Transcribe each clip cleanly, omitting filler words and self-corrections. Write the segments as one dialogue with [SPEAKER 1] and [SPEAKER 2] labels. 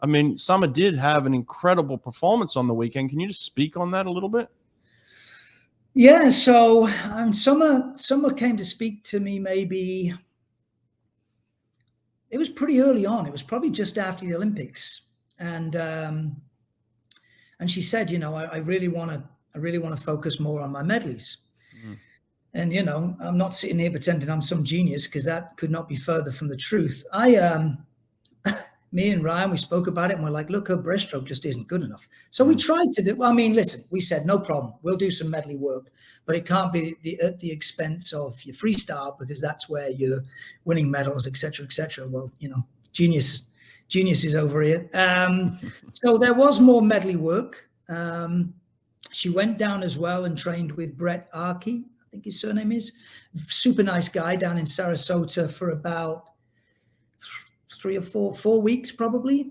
[SPEAKER 1] I mean, Summer did have an incredible performance on the weekend. Can you just speak on that a little bit?
[SPEAKER 2] Yeah, so Summer came to speak to me maybe, it was pretty early on. It was probably just after the Olympics. And she said, you know, I really want to focus more on my medleys. Mm. And, you know, I'm not sitting here pretending I'm some genius, because that could not be further from the truth. Me and Ryan, we spoke about it, and we're like, look, her breaststroke just isn't good enough. So we tried to do, I mean, listen, we said, no problem. We'll do some medley work, but it can't be at the expense of your freestyle, because that's where you're winning medals, et cetera, et cetera. Well, you know, genius is over here. So there was more medley work. She went down as well and trained with Brett Hawke, I think his surname is. Super nice guy, down in Sarasota for about 3 or 4 weeks probably.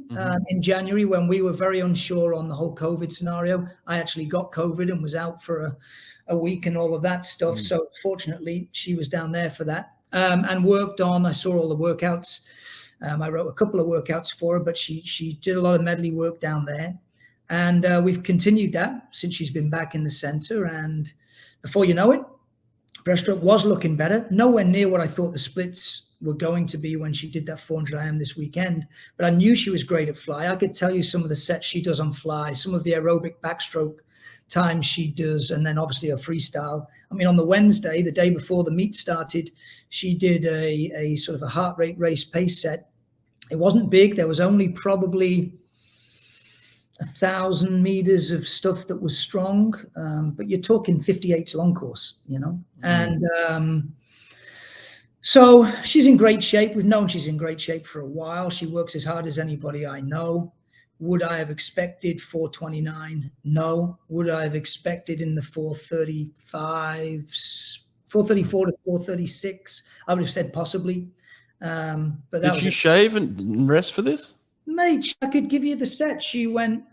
[SPEAKER 2] In January, when we were very unsure on the whole COVID scenario. I actually got COVID and was out for a week and all of that stuff. So fortunately, she was down there for that, and worked on, I saw all the workouts. I wrote a couple of workouts for her, but she did a lot of medley work down there. And we've continued that since she's been back in the center. And before you know it, breaststroke was looking better. Nowhere near what I thought the splits were going to be when she did that 400 IM this weekend. But I knew she was great at fly. I could tell you some of the sets she does on fly, some of the aerobic backstroke times she does, and then obviously her freestyle. I mean, on the Wednesday, the day before the meet started, she did a sort of a heart rate race pace set. It wasn't big. There was only probably 1,000 meters of stuff that was strong, but you're talking 58's long course, you know. And so she's in great shape. We've known she's in great shape for a while. She works as hard as anybody I know. Would I have expected 429? No. Would I have expected in the 435s, 434 to 436? I would have said possibly. But that
[SPEAKER 1] did she shave and rest for this?
[SPEAKER 2] Mate, I could give you the set. She went,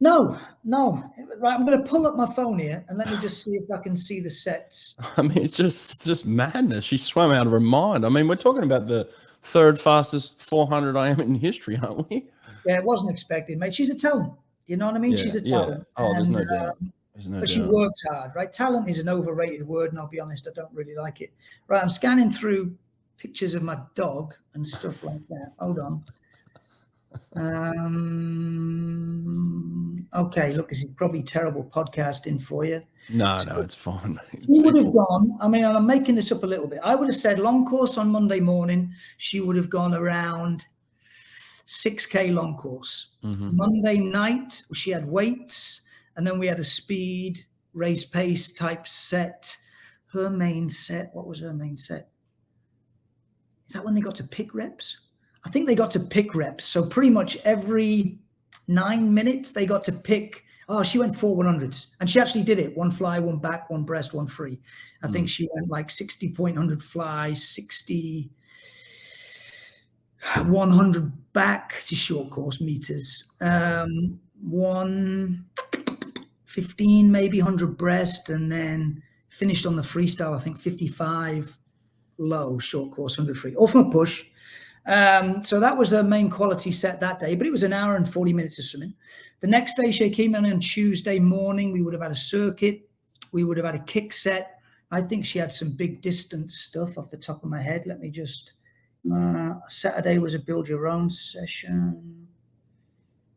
[SPEAKER 2] no. Right, I'm going to pull up my phone here and let me just see if I can see the sets.
[SPEAKER 1] I mean, it's just madness. She swam out of her mind. I mean, we're talking about the third fastest 400 IM in history, aren't we?
[SPEAKER 2] Yeah, it wasn't expected, mate. She's a talent. You know what I mean?
[SPEAKER 1] Yeah,
[SPEAKER 2] She's a talent.
[SPEAKER 1] Yeah. Oh, there's no doubt.
[SPEAKER 2] But she works hard, right? Talent is an overrated word, and I'll be honest, I don't really like it. Right, I'm scanning through pictures of my dog and stuff like that. Hold on. Okay, look, this is probably terrible podcasting for you.
[SPEAKER 1] No, it's fine.
[SPEAKER 2] She would have gone, I mean, I'm making this up a little bit. I would have said long course on Monday morning, she would have gone around 6K long course. Monday night, she had weights, and then we had a speed, race pace type set. Her main set, what was her main set? Is that when they got to pick reps? I think they got to pick reps. So pretty much every 9 minutes, they got to pick. Oh, she went 4 100s. And she actually did it. 1 fly, 1 back, 1 breast, 1 free. I think she went like 60.100 fly, 60, 100 back. It's a short course meters. 115, maybe 100 breast. And then finished on the freestyle, I think 55 low, short course, 100 free. All from a push. So that was her main quality set that day, but it was an hour and 40 minutes of swimming. The next day she came in on Tuesday morning. We would have had a circuit. We would have had a kick set. I think she had some big distance stuff off the top of my head. Let me just, Saturday was a build your own session.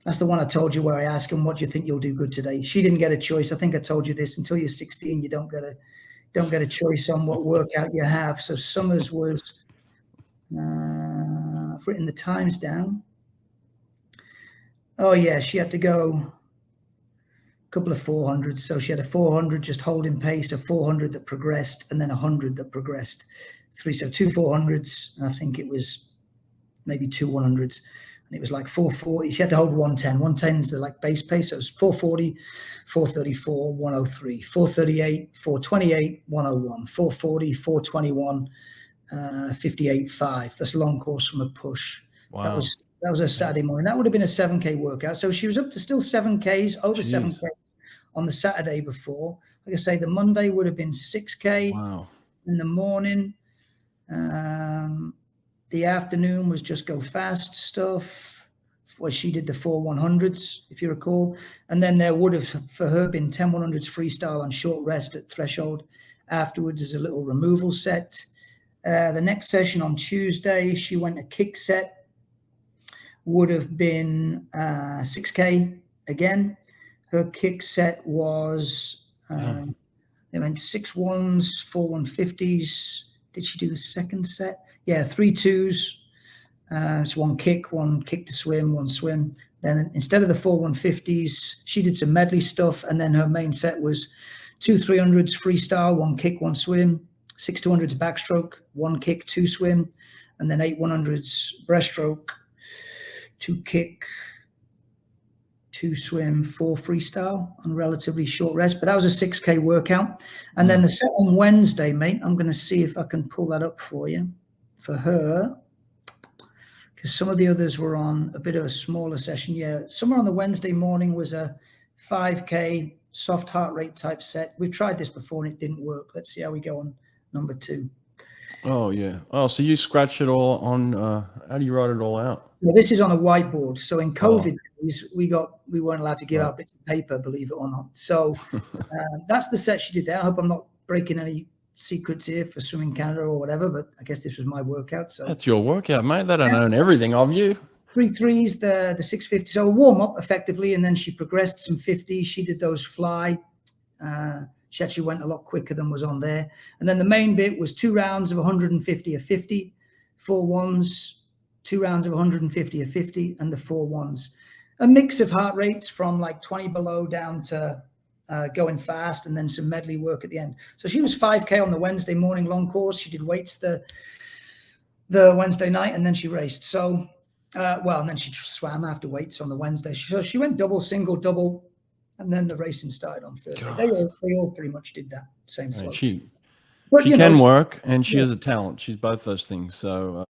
[SPEAKER 2] That's the one I told you where I asked him, what do you think you'll do good today? She didn't get a choice. I think I told you this, until you're 16, you don't get a choice on what workout you have. So Summers was, I've written the times down. Oh yeah, she had to go a couple of 400s. So she had a 400 just holding pace, a 400 that progressed, and then 100 that progressed. 2 400s, and I think it was maybe 2 100s, and it was like 440. She had to hold 110. 110 is the like base pace. So it was 440, 434, 103, 438, 428, 101, 440, 421. 58.5. That's a long course from a push. Wow. That was a Saturday morning. That would have been a 7K workout. So she was up to still 7Ks, over 7K on the Saturday before. Like I say, the Monday would have been 6K in the morning. The afternoon was just go fast stuff, Well, she did the 4 100s, if you recall. And then there would have, for her, been 10 100s freestyle on short rest at threshold. Afterwards is a little removal set. The next session on Tuesday, she went a kick set. Would have been 6K again. Her kick set was, they went 6 1s, 4 150s. Did she do the second set? Yeah, 3 2s. So one kick to swim, one swim. Then instead of the 4 150s, she did some medley stuff. And then her main set was 2 300s freestyle, one kick, one swim, 6 200s backstroke, one kick, 2 swim, and then 8 100s breaststroke, 2 kick, 2 swim, 4 freestyle on relatively short rest. But that was a 6K workout. And then the set on Wednesday, mate, I'm going to see if I can pull that up for you. For her, because some of the others were on a bit of a smaller session. Yeah, somewhere on the Wednesday morning was a 5K soft heart rate type set. We've tried this before and it didn't work. Let's see how we go on number 2.
[SPEAKER 1] Oh, yeah. Oh, so you scratch it all on, how do you write it all out?
[SPEAKER 2] Well, this is on a whiteboard. So in COVID days, we weren't allowed to give out bits of paper, believe it or not. So that's the set she did there. I hope I'm not breaking any secrets here for Swimming Canada or whatever, but I guess this was my workout. So
[SPEAKER 1] that's your workout, mate. They don't own everything of you.
[SPEAKER 2] 3 3s, the 650. So a warm up effectively, and then she progressed some 50s. She did those fly. She actually went a lot quicker than was on there. And then the main bit was 2 rounds of 150 a 50, 4 1s, 2 rounds of 150 a 50, and the 4 1s. A mix of heart rates from like 20 below down to going fast, and then some medley work at the end. So she was 5K on the Wednesday morning long course. She did weights the Wednesday night, and then she raced. So, and then she swam after weights on the Wednesday. So she went double, single, double, and then the racing started on Thursday. They all pretty much did that same flow.
[SPEAKER 1] She can work, and she has a talent. She's both those things. So